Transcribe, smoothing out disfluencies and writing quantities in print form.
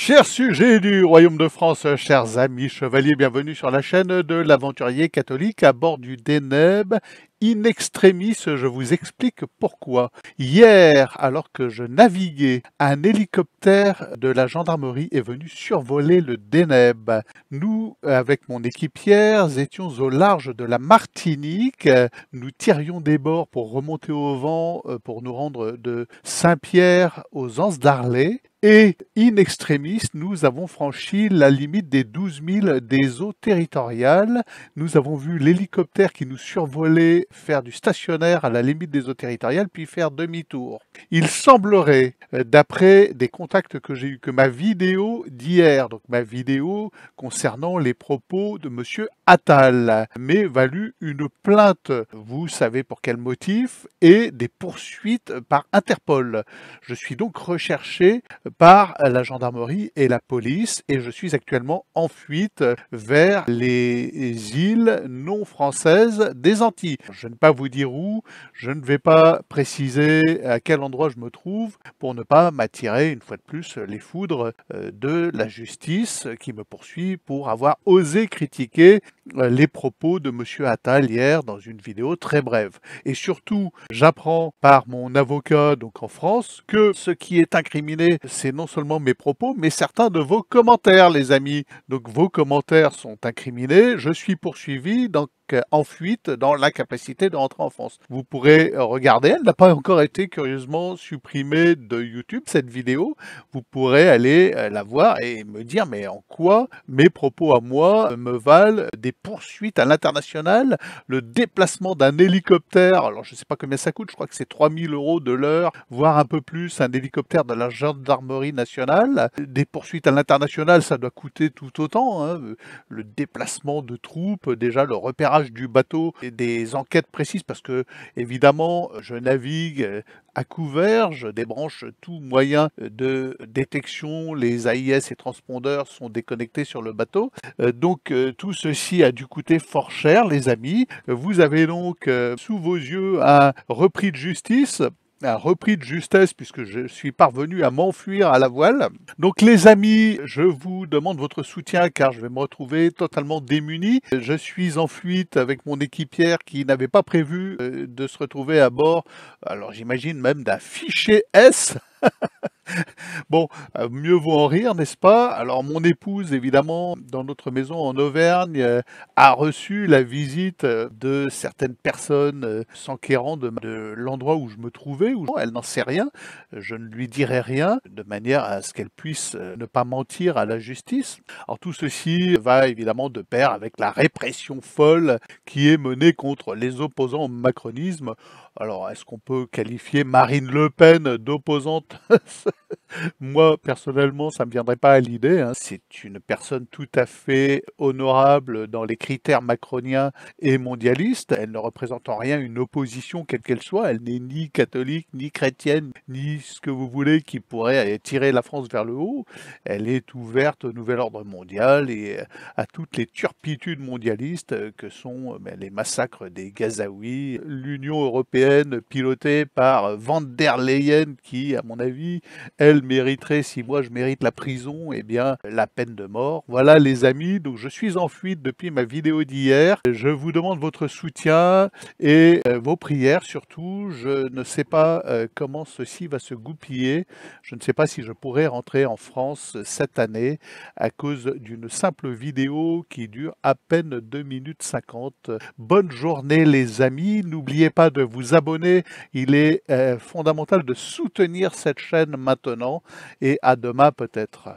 Chers sujets du Royaume de France, chers amis chevaliers, bienvenue sur la chaîne de l'aventurier catholique à bord du Deneb. In extremis, je vous explique pourquoi. Hier, alors que je naviguais, un hélicoptère de la gendarmerie est venu survoler le Deneb. Nous, avec mon équipière, étions au large de la Martinique. Nous tirions des bords pour remonter au vent, pour nous rendre de Saint-Pierre aux Anses d'Arlet. Et in extremis, nous avons franchi la limite des 12 000 des eaux territoriales. Nous avons vu l'hélicoptère qui nous survolait faire du stationnaire à la limite des eaux territoriales, puis faire demi-tour. Il semblerait, d'après des contacts que j'ai eus, que ma vidéo d'hier, donc ma vidéo concernant les propos de Monsieur Attal, m'ait valu une plainte, vous savez pour quel motif, et des poursuites par Interpol. Je suis donc recherché par la gendarmerie et la police et je suis actuellement en fuite vers les îles non françaises des Antilles. Je ne vais pas vous dire où, je ne vais pas préciser à quel endroit je me trouve pour ne pas m'attirer une fois de plus les foudres de la justice qui me poursuit pour avoir osé critiquer les propos de Monsieur Attal hier dans une vidéo très brève. Et surtout, j'apprends par mon avocat donc en France que ce qui est incriminé, c'est non seulement mes propos, mais certains de vos commentaires, les amis. Donc vos commentaires sont incriminés, je suis poursuivi, donc en fuite dans l'incapacité de rentrer en France. Vous pourrez regarder, elle n'a pas encore été curieusement supprimée de YouTube, cette vidéo. Vous pourrez aller la voir et me dire mais en quoi mes propos à moi me valent des poursuites à l'international, le déplacement d'un hélicoptère, alors je ne sais pas combien ça coûte, je crois que c'est 3 000 € de l'heure, voire un peu plus, un hélicoptère de la gendarmerie nationale. Des poursuites à l'international, ça doit coûter tout autant, hein. Le déplacement de troupes, déjà le repérage du bateau et des enquêtes précises parce que évidemment je navigue à couvert, je débranche tout moyen de détection, les AIS et transpondeurs sont déconnectés sur le bateau, donc tout ceci a dû coûter fort cher les amis. Vous avez donc sous vos yeux un repris de justice, puisque je suis parvenu à m'enfuir à la voile. Donc les amis, je vous demande votre soutien car je vais me retrouver totalement démuni. Je suis en fuite avec mon équipière qui n'avait pas prévu de se retrouver à bord, alors j'imagine même d'un fichier S. Bon, mieux vaut en rire, n'est-ce pas? Alors mon épouse, évidemment, dans notre maison en Auvergne, a reçu la visite de certaines personnes s'enquérant de l'endroit où je me trouvais, où elle n'en sait rien, je ne lui dirai rien, de manière à ce qu'elle puisse ne pas mentir à la justice. Alors tout ceci va évidemment de pair avec la répression folle qui est menée contre les opposants au macronisme. Alors, est-ce qu'on peut qualifier Marine Le Pen d'opposante? Moi, personnellement, ça ne me viendrait pas à l'idée, hein. C'est une personne tout à fait honorable dans les critères macroniens et mondialistes. Elle ne représente en rien une opposition, quelle qu'elle soit. Elle n'est ni catholique, ni chrétienne, ni ce que vous voulez qui pourrait tirer la France vers le haut. Elle est ouverte au nouvel ordre mondial et à toutes les turpitudes mondialistes que sont les massacres des Gazaouis, l'Union européenne pilotée par Van der Leyen qui, à mon avis, elle mériterait, si moi je mérite la prison, eh bien la peine de mort. Voilà les amis, donc je suis en fuite depuis ma vidéo d'hier. Je vous demande votre soutien et vos prières surtout. Je ne sais pas comment ceci va se goupiller. Je ne sais pas si je pourrai rentrer en France cette année à cause d'une simple vidéo qui dure à peine 2 minutes 50. Bonne journée les amis, n'oubliez pas de vous abonner, il est fondamental de soutenir cette chaîne maintenant et à demain peut-être.